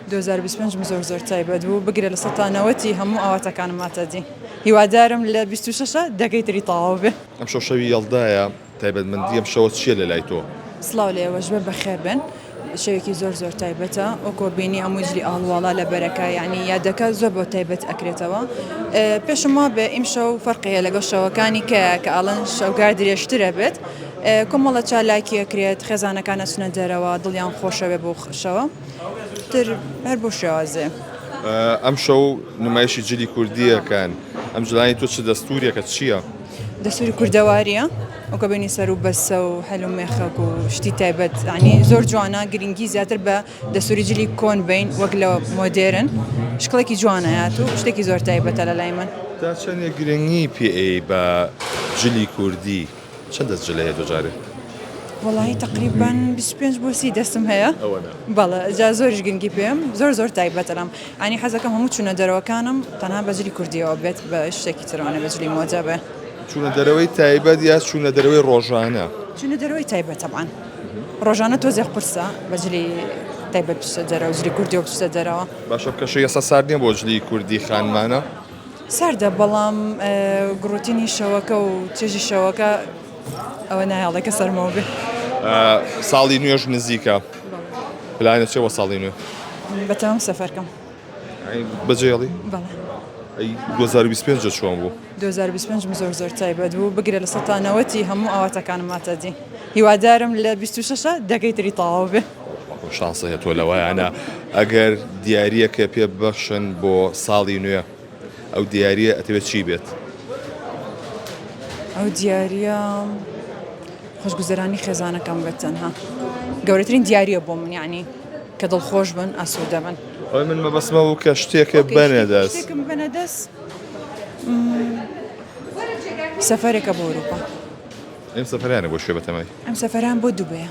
2025 زۆر تایبەت بوو بگرێت لە سەتانەوەتی هەموو ئاواتەکانم ماتەدی هیوادارم لە 26 دەگەی تری تەواو بێ. ئەم شەوی یەڵدایە تایبەتمەندی ئەم شەوە چییە لە لای تۆ؟ سڵاو لێوەش بە بەخێر بن شەوێکی زۆر تایبەتە وەکۆ بینی هەموو جلی ئاڵواڵا لە بەرەکە یعنی یادەکە زۆر بۆ تایبەت ئەکرێتەوە پێشما بێ ئیم شەو فەرقەیە لەگەڵ شەوەکانی کە ئاڵەن شەوگار درێژترە بێت کۆمەڵە چالاکی ئەکرێت خێزانەکان ئەچنە دەرەوە دڵیان خۆشەوێ بۆ شەوە تر هەر بۆ شێوازێ. ئەم شەو نمایشی جلی کوردیەکان ئەم جلانی تۆ چ دەستوریەکە چییە؟ دەسووری کوردەواریە ئەوکە بینی سەر و بەسە و هەل و مێخەک و شتی تایبەت عنی زۆر جوانە گرنگی زیاتر بە دەسووری جلی کۆن بین وەک لە مۆدێرن شکڵێکی جوانەیات و شتێکی زۆر تایبەتە لە لای من. تا چەندێک گرنگی پێ بە جلی کوردی چەند دەست جلەیە دوجارێ؟ وڵی تقریبان 25 بۆ 30 دەستم هەیە بەڵێ جا زۆریش گرنگی پێم زۆر تایبەتەم ئانی حەزەکەم هەموو چوونە دەرەوەکانم تەنها بە جلی کوردیەوە بێت بە شتێکی ترانە بە جلی مۆجە بێ. چوونە دەرەوەی تایبەت یا چوونە دەرەوەی ڕۆژانە؟ چوونە دەرەوەی تایبەت تەبعاً ڕۆژانە تۆزێک قورسە بە جلی تایبەت بچە دەرەوە جلی کوردی و بچە دەرەوە. باشە کەشە ئێستا سارد نییە بۆ جلی کوردی خانمانە؟ ساردە بەڵام گڕوتینی شەوەکە و چێژی شەوەکە ئەوە نایاڵێکە سەرمەوە بێ. ساڵی نوێژ نزیکە پلانە چێوە ساڵی نوێ؟ بەتەمام سەفەرکەم بەجێڵی؟ بەڵێ 2025 چۆن بوو؟ 2025 زۆر تایبەت بوو بگرێت لە سەتانەوەتی هەموو ئاواتەکانم ماتەدی هیوادارم لە 26 دەگەی تری تەواو بێ. شانسە هێتۆ لەوەیانە ئەگەر دیارریەکە پێ بەخشن بۆ ساڵی نوێ ئەو دیارریە ئەتەوێت چی بێت؟ ئەو دیارریە خۆشگوزەرانی خێزانەکەم بێت تەنها گەورەترین دیارریە بۆ من یعنی کە دڵخۆش بن ئاسوودە بن. من مەبەسمە بوو کە شتێکە بەنەدەست شتێکم بەنەدەست سەفەرێکە بۆ ئەوروپا. ئەم سەفەرانە بۆ شوێ بەتەمای؟ ئەم سەفەران بۆ دووبەیە.